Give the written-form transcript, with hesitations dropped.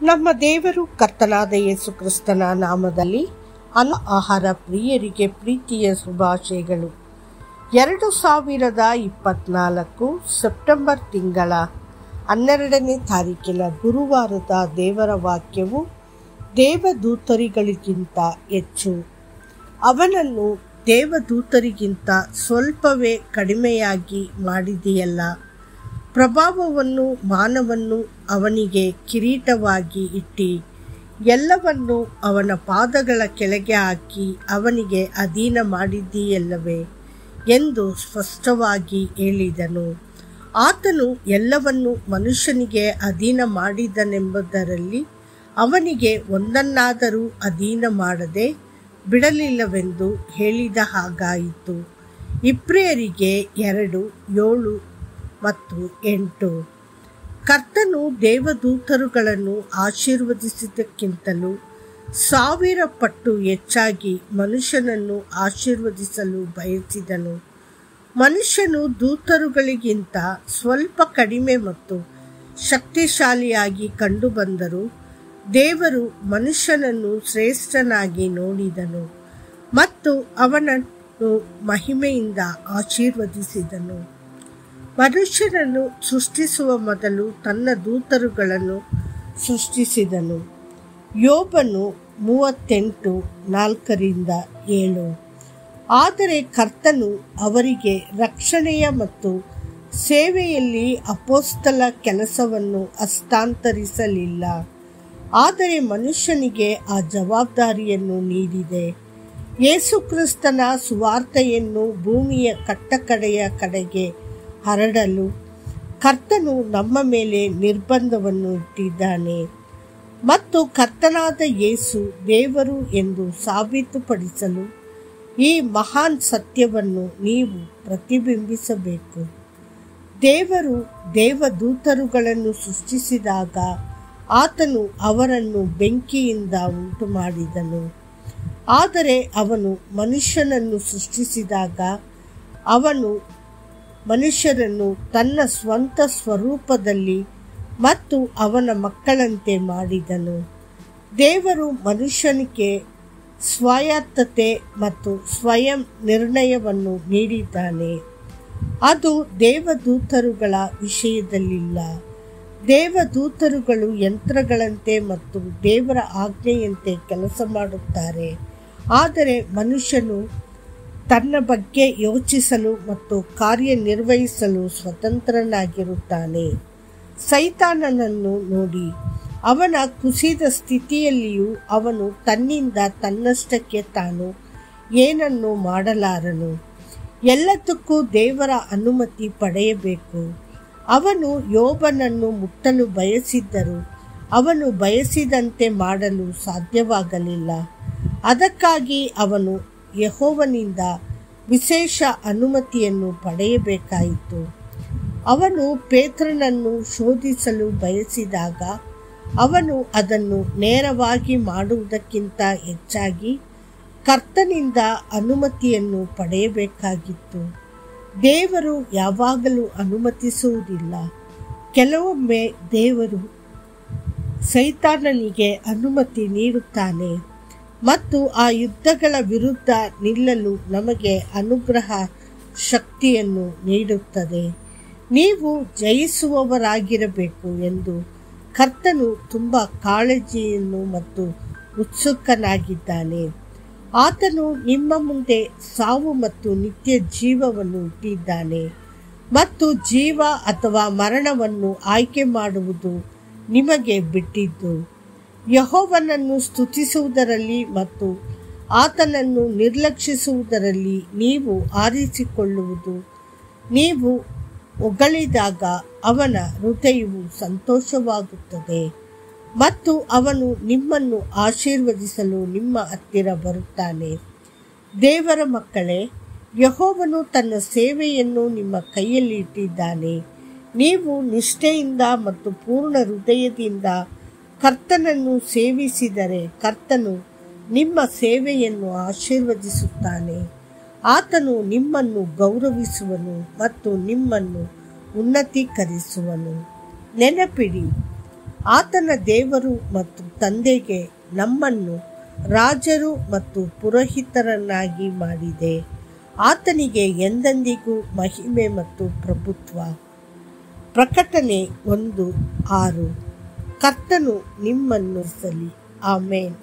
ನಮ್ಮ ದೇವರು ಕರ್ತನಾದ ಯೇಸು ಕ್ರಿಸ್ತನ ನಾಮದಲ್ಲಿ ಆಹಾರ ಪ್ರಿಯರಿಗೆ ಪ್ರೀತಿಯ ಶುಭಾಶಯಗಳು. 2024 ಸೆಪ್ಟೆಂಬರ್ ತಿಂಗಳ 12ನೇ ತಾರೀಕಿನ ಗುರುವಾರದ ದೇವರ ವಾಕ್ಯವು, ದೇವದೂತರಿಗಳಿಗಿಂತ ಹೆಚ್ಚು. ಅವನನ್ನು ದೇವದೂತರಿಗಿಂತ ಸ್ವಲ್ಪವೇ ಕಡಿಮೆಯಾಗಿ ಮಾಡಿದೆಯಲ್ಲ. ಪ್ರಭಾವವನ್ನು ಮಾನವನ್ನು ಅವನಿಗೆ ಕಿರೀಟವಾಗಿ ಇಟ್ಟಿ, ಎಲ್ಲವನ್ನು ಅವನ ಪಾದಗಳ ಕೆಳಗೆ ಹಾಕಿ ಅವನಿಗೆ ಅಧೀನ ಮಾಡಿದ್ದೀಯಲ್ಲವೇ ಎಂದು ಸ್ಪಷ್ಟವಾಗಿ ಹೇಳಿದನು. ಆತನು ಎಲ್ಲವನ್ನು ಮನುಷ್ಯನಿಗೆ ಅಧೀನ ಮಾಡಿದನೆಂಬುದರಲ್ಲಿ ಅವನಿಗೆ ಒಂದನ್ನಾದರೂ ಅಧೀನ ಮಾಡದೆ ಬಿಡಲಿಲ್ಲವೆಂದು ಹೇಳಿದ ಹಾಗಾಯಿತು. ಇಬ್ರಿಯರಿಗೆ 2:7 ಮತ್ತು 8. ಕರ್ತನು ದೇವದೂತರುಗಳನ್ನು ಆಶೀರ್ವದಿಸಿದ್ದಕ್ಕಿಂತಲೂ 1000 ಪಟ್ಟು ಹೆಚ್ಚಾಗಿ ಮನುಷ್ಯನನ್ನು ಆಶೀರ್ವದಿಸಲು ಬಯಸಿದನು. ಮನುಷ್ಯನು ದೂತರುಗಳಿಗಿಂತ ಸ್ವಲ್ಪ ಕಡಿಮೆ ಮತ್ತು ಶಕ್ತಿಶಾಲಿಯಾಗಿ ಕಂಡುಬಂದರೂ ದೇವರು ಮನುಷ್ಯನನ್ನು ಶ್ರೇಷ್ಠನಾಗಿ ನೋಡಿದನು ಮತ್ತು ಅವನನ್ನು ಮಹಿಮೆಯಿಂದ ಆಶೀರ್ವದಿಸಿದನು. ಮನುಷ್ಯನನ್ನು ಸೃಷ್ಟಿಸುವ ಮೊದಲು ತನ್ನ ದೂತರುಗಳನ್ನು ಸೃಷ್ಟಿಸಿದನು. ಯೋಬನು 38:4-7. ಆದರೆ ಕರ್ತನು ಅವರಿಗೆ ರಕ್ಷಣೆಯ ಮತ್ತು ಸೇವೆಯಲ್ಲಿ ಅಪೊಸ್ತಲ ಕೆಲಸವನ್ನು ಹಸ್ತಾಂತರಿಸಲಿಲ್ಲ, ಆದರೆ ಮನುಷ್ಯನಿಗೆ ಆ ಜವಾಬ್ದಾರಿಯನ್ನು ನೀಡಿದೆ. ಯೇಸುಕ್ರಿಸ್ತನ ಸುವಾರ್ತೆಯನ್ನು ಭೂಮಿಯ ಕಟ್ಟಕಡೆಯ ಕಡೆಗೆ ಹರಡಲು ಕರ್ತನು ನಮ್ಮ ಮೇಲೆ ನಿರ್ಬಂಧವನ್ನು ಇಟ್ಟಿದ್ದಾನೆ ಮತ್ತು ಕರ್ತನಾದ ಯೇಸು ದೇವರು ಎಂದು ಸಾಬೀತುಪಡಿಸಲು ಈ ಮಹಾನ್ ಸತ್ಯವನ್ನು ನೀವು ಪ್ರತಿಬಿಂಬಿಸಬೇಕು. ದೇವರು ದೇವದೂತರುಗಳನ್ನು ಸೃಷ್ಟಿಸಿದಾಗ ಆತನು ಅವರನ್ನು ಬೆಂಕಿಯಿಂದ ಉಂಟು ಮಾಡಿದನು. ಆದರೆ ಅವನು ಮನುಷ್ಯನನ್ನು ಸೃಷ್ಟಿಸಿದಾಗ ಅವನು ಮನುಷ್ಯರನ್ನು ತನ್ನ ಸ್ವಂತ ಸ್ವರೂಪದಲ್ಲಿ ಮತ್ತು ಅವನ ಮಕ್ಕಳಂತೆ ಮಾಡಿದನು. ದೇವರು ಮನುಷ್ಯನಿಗೆ ಸ್ವಾಯತ್ತತೆ ಮತ್ತು ಸ್ವಯಂ ನಿರ್ಣಯವನ್ನು ನೀಡಿದ್ದಾನೆ. ಅದು ದೇವದೂತರುಗಳ ವಿಷಯದಲ್ಲಿಲ್ಲ. ದೇವದೂತರುಗಳು ಯಂತ್ರಗಳಂತೆ ಮತ್ತು ದೇವರ ಆಜ್ಞೆಯಂತೆ ಕೆಲಸ ಮಾಡುತ್ತಾರೆ, ಆದರೆ ಮನುಷ್ಯನು ತನ್ನ ಬಗ್ಗೆ ಯೋಚಿಸಲು ಮತ್ತು ಕಾರ್ಯನಿರ್ವಹಿಸಲು ಸ್ವತಂತ್ರನಾಗಿರುತ್ತಾನೆ. ಸೈತಾನನನ್ನು ನೋಡಿ, ಅವನ ಕುಸಿದ ಸ್ಥಿತಿಯಲ್ಲಿಯೂ ಅವನು ತನ್ನಿಂದ ತನ್ನಷ್ಟಕ್ಕೆ ತಾನು ಏನನ್ನು ಮಾಡಲಾರನು. ಎಲ್ಲದಕ್ಕೂ ದೇವರ ಅನುಮತಿ ಪಡೆಯಬೇಕು. ಅವನು ಯೋಬನನ್ನು ಮುಟ್ಟಲು ಬಯಸಿದ್ದರೂ ಅವನು ಬಯಸಿದಂತೆ ಮಾಡಲು ಸಾಧ್ಯವಾಗಲಿಲ್ಲ. ಅದಕ್ಕಾಗಿ ಅವನು ಯೆಹೋವನಿಂದ ವಿಶೇಷ ಅನುಮತಿಯನ್ನು ಪಡೆಯಬೇಕಾಯಿತು. ಅವನು ಪೇತ್ರನನ್ನು ಶೋಧಿಸಲು ಬಯಸಿದಾಗ ಅವನು ಅದನ್ನು ನೇರವಾಗಿ ಮಾಡುವುದಕ್ಕಿಂತ ಹೆಚ್ಚಾಗಿ ಕರ್ತನಿಂದ ಅನುಮತಿಯನ್ನು ಪಡೆಯಬೇಕಾಗಿತ್ತು. ದೇವರು ಯಾವಾಗಲೂ ಅನುಮತಿಸುವುದಿಲ್ಲ. ಕೆಲವೊಮ್ಮೆ ದೇವರು ಸೈತಾನನಿಗೆ ಅನುಮತಿ ನೀಡುತ್ತಾನೆ ಮತ್ತು ಆ ಯುದ್ಧಗಳ ವಿರುದ್ಧ ನಿಲ್ಲಲು ನಮಗೆ ಅನುಗ್ರಹ ಶಕ್ತಿಯನ್ನು ನೀಡುತ್ತದೆ. ನೀವು ಜಯಿಸುವವರಾಗಿರಬೇಕು ಎಂದು ಕರ್ತನು ತುಂಬ ಕಾಳಜಿಯನ್ನು ಮತ್ತು ಉತ್ಸುಕನಾಗಿದ್ದಾನೆ. ಆತನು ನಿಮ್ಮ ಮುಂದೆ ಸಾವು ಮತ್ತು ನಿತ್ಯ ಜೀವವನ್ನು ಇಟ್ಟಿದ್ದಾನೆ ಮತ್ತು ಜೀವ ಅಥವಾ ಮರಣವನ್ನು ಆಯ್ಕೆ ಮಾಡುವುದು ನಿಮಗೆ ಬಿಟ್ಟಿದ್ದು. ಯೆಹೋವನನ್ನು ಸ್ತುತಿಸುವುದರಲ್ಲಿ ಮತ್ತು ಆತನನ್ನು ನಿರ್ಲಕ್ಷಿಸುವುದರಲ್ಲಿ ನೀವು ಆರಿಸಿಕೊಳ್ಳುವುದು. ನೀವು ಹೊಗಳಿದಾಗ ಅವನ ಹೃದಯವು ಸಂತೋಷವಾಗುತ್ತದೆ ಮತ್ತು ಅವನು ನಿಮ್ಮನ್ನು ಆಶೀರ್ವದಿಸಲು ನಿಮ್ಮ ಹತ್ತಿರ ಬರುತ್ತಾನೆ. ದೇವರ ಮಕ್ಕಳೇ, ಯೆಹೋವನು ತನ್ನ ಸೇವೆಯನ್ನು ನಿಮ್ಮ ಕೈಯಲ್ಲಿ ಇಟ್ಟಿದ್ದಾನೆ. ನೀವು ನಿಷ್ಠೆಯಿಂದ ಮತ್ತು ಪೂರ್ಣ ಹೃದಯದಿಂದ ಕರ್ತನನ್ನು ಸೇವಿಸಿದರೆ ಕರ್ತನು ನಿಮ್ಮ ಸೇವೆಯನ್ನು ಆಶೀರ್ವದಿಸುತ್ತಾನೆ. ಆತನು ನಿಮ್ಮನ್ನು ಗೌರವಿಸುವನು ಮತ್ತು ನಿಮ್ಮನ್ನು ಉನ್ನತೀಕರಿಸುವನು. ನೆನಪಿಡಿ, ಆತನ ದೇವರು ಮತ್ತು ತಂದೆಗೆ ನಮ್ಮನ್ನು ರಾಜರು ಮತ್ತು ಪುರೋಹಿತರನ್ನಾಗಿ ಮಾಡಿದೆ. ಆತನಿಗೆ ಎಂದೆಂದಿಗೂ ಮಹಿಮೆ ಮತ್ತು ಪ್ರಭುತ್ವ. ಪ್ರಕಟಣೆ 1:6. ಕರ್ತನು ನಿಮ್ಮನ್ನು ಸಲಿ. ಆಮೇನ್.